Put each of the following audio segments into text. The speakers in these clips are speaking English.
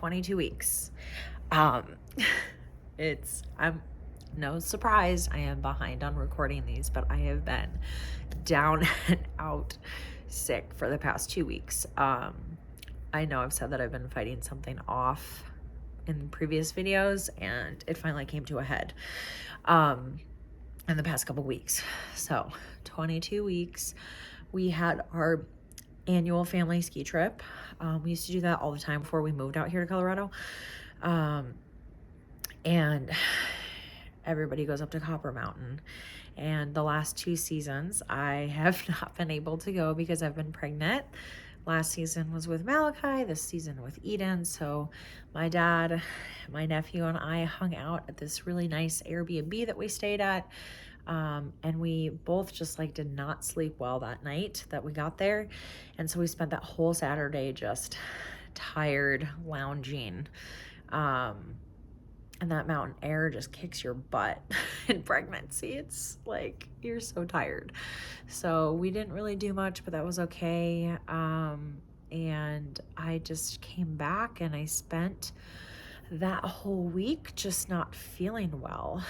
22 weeks. Um, I'm no surprise I am behind on recording these, but I have been down and out sick for the past 2 weeks. I know I've said that I've been fighting something off in previous videos, and it finally came to a head in the past couple weeks. So 22 weeks. We had our annual family ski trip. We used to do that all the time before we moved out here to Colorado. And everybody goes up to Copper Mountain. And the last 2 seasons, I have not been able to go because I've been pregnant. Last season was with Malakai, this season with Eden. So my dad, my nephew, and I hung out at this really nice Airbnb that we stayed at. And we both just like did not sleep well that night that we got there. And so we spent that whole Saturday just tired, lounging. And that mountain air just kicks your butt in pregnancy. It's like, you're so tired. So we didn't really do much, but that was okay. And I just came back and I spent that whole week just not feeling well.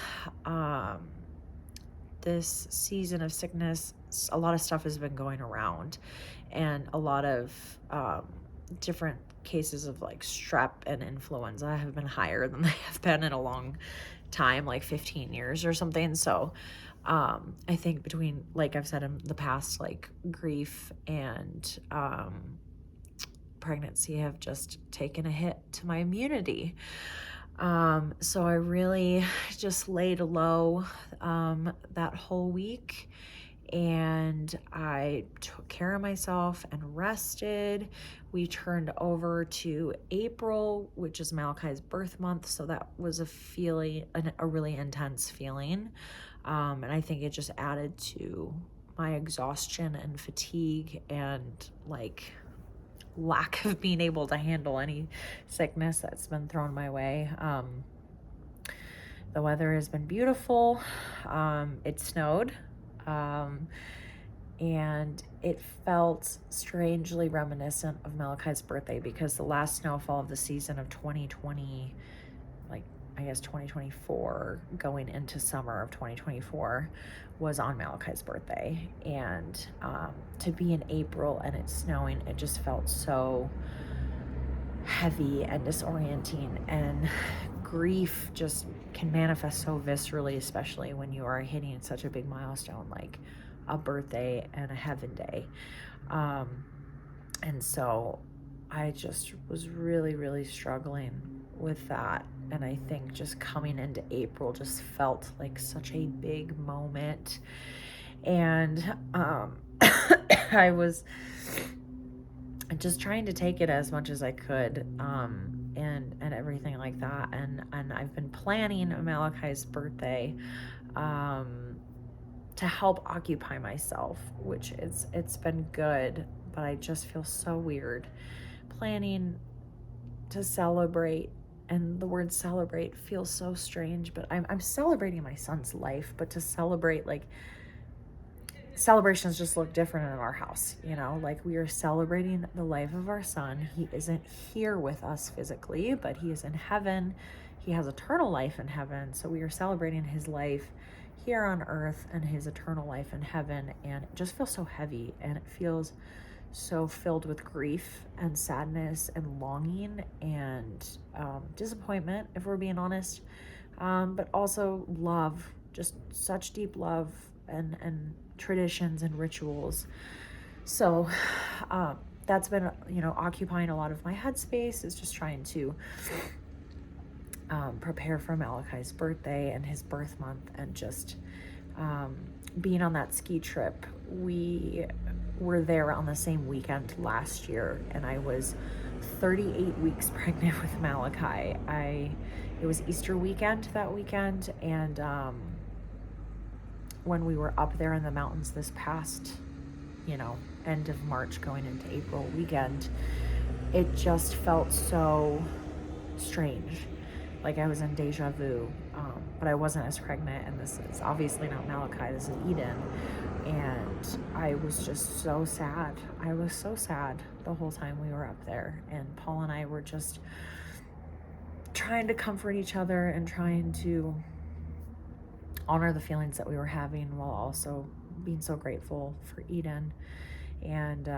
This season of sickness, a lot of stuff has been going around, and a lot of different cases of like strep and influenza have been higher than they have been in a long time, like 15 years or something. So I think between, like I've said in the past, like grief and pregnancy have just taken a hit to my immunity. So I really just laid low that whole week, and I took care of myself and rested. We turned over to April, which is Malakai's birth month, so that was a really intense feeling. And I think it just added to my exhaustion and fatigue and like lack of being able to handle any sickness that's been thrown my way. The weather has been beautiful. It snowed. And it felt strangely reminiscent of Malakai's birthday because the last snowfall of the season of 2020, like I guess 2024, going into summer of 2024, was on Malakai's birthday. And to be in April and it's snowing, it just felt so heavy and disorienting, and grief just can manifest so viscerally, especially when you are hitting such a big milestone like a birthday and a heaven day. And so I just was really, really struggling with that. And I think just coming into April just felt like such a big moment. And I was just trying to take it as much as I could, and everything like that. And I've been planning Malakai's birthday to help occupy myself, which it's been good, but I just feel so weird planning to celebrate, and the word celebrate feels so strange, but I'm celebrating my son's life, but to celebrate, like, celebrations just look different in our house, you know, like we are celebrating the life of our son. He isn't here with us physically, but he is in heaven. He has eternal life in heaven. So we are celebrating his life here on earth and his eternal life in heaven. And it just feels so heavy, and it feels so filled with grief and sadness and longing and disappointment, if we're being honest, but also love, just such deep love and traditions and rituals. So that's been, occupying a lot of my headspace, is just trying to prepare for Malakai's birthday and his birth month, and just being on that ski trip. We were there on the same weekend last year, and I was 38 weeks pregnant with Malakai. It was Easter weekend that weekend, and when we were up there in the mountains this past, end of March going into April weekend, it just felt so strange. Like I was in deja vu, but I wasn't as pregnant, and this is obviously not Malakai, this is Eden. And I was just so sad. I was so sad the whole time we were up there. And Paul and I were just trying to comfort each other and trying to honor the feelings that we were having while also being so grateful for Eden. And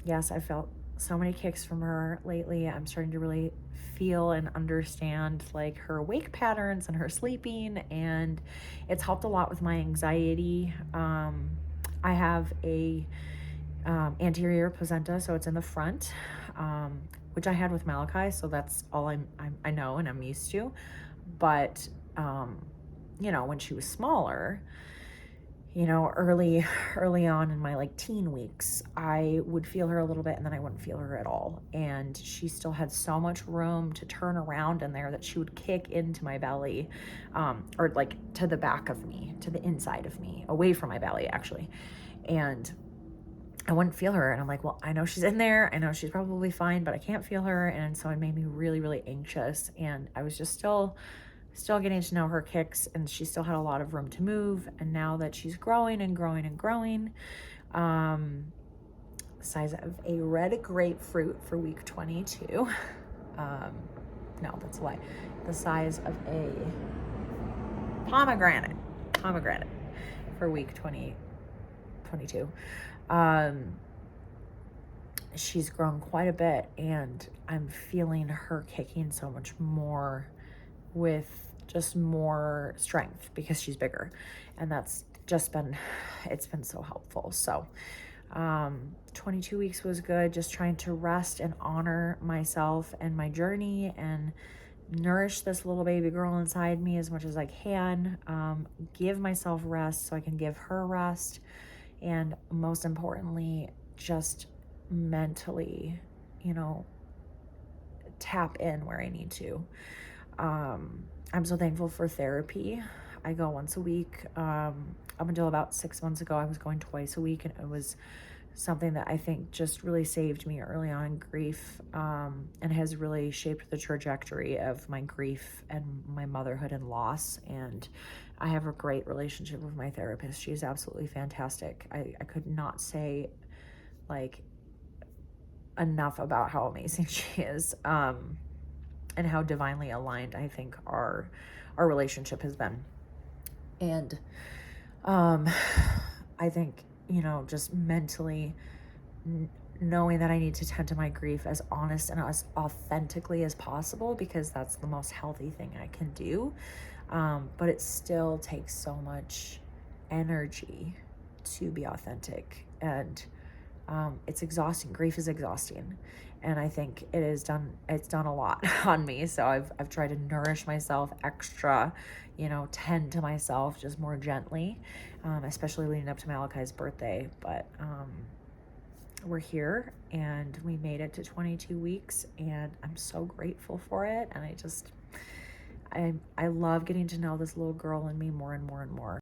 yes, I felt so many kicks from her lately. I'm starting to really feel and understand like her wake patterns and her sleeping, and it's helped a lot with my anxiety. I have a anterior placenta, so it's in the front, which I had with Malakai, so that's all I know and I'm used to. But you know, when she was smaller, you know, early on in my like teen weeks, I would feel her a little bit and then I wouldn't feel her at all. And she still had so much room to turn around in there that she would kick into my belly, or like to the back of me, to the inside of me, away from my belly actually. And I wouldn't feel her. And I'm like, well, I know she's in there. I know she's probably fine, but I can't feel her. And so it made me really, really anxious. And I was just still getting to know her kicks, and she still had a lot of room to move. And now that she's growing and growing and growing, size of a red grapefruit for week 22. No, that's a lie. The size of a pomegranate for week 22. She's grown quite a bit, and I'm feeling her kicking so much more with just more strength because she's bigger, and that's just been, it's been so helpful. So 22 weeks was good, just trying to rest and honor myself and my journey and nourish this little baby girl inside me as much as I can, give myself rest so I can give her rest, and most importantly, just mentally, you know, tap in where I need to. I'm so thankful for therapy. I go once a week. Up until about 6 months ago, I was going twice a week, and it was something that I think just really saved me early on in grief, and has really shaped the trajectory of my grief and my motherhood and loss. And I have a great relationship with my therapist. She is absolutely fantastic. I could not say like enough about how amazing she is, and how divinely aligned I think our relationship has been. And I think, you know, just mentally knowing that I need to tend to my grief as honest and as authentically as possible, because that's the most healthy thing I can do. But it still takes so much energy to be authentic, and it's exhausting. Grief is exhausting, and I think it's done a lot on me. So I've tried to nourish myself extra, you know, tend to myself just more gently, especially leading up to Malakai's birthday. But we're here, and we made it to 22 weeks, and I'm so grateful for it. And I love getting to know this little girl in me more and more and more.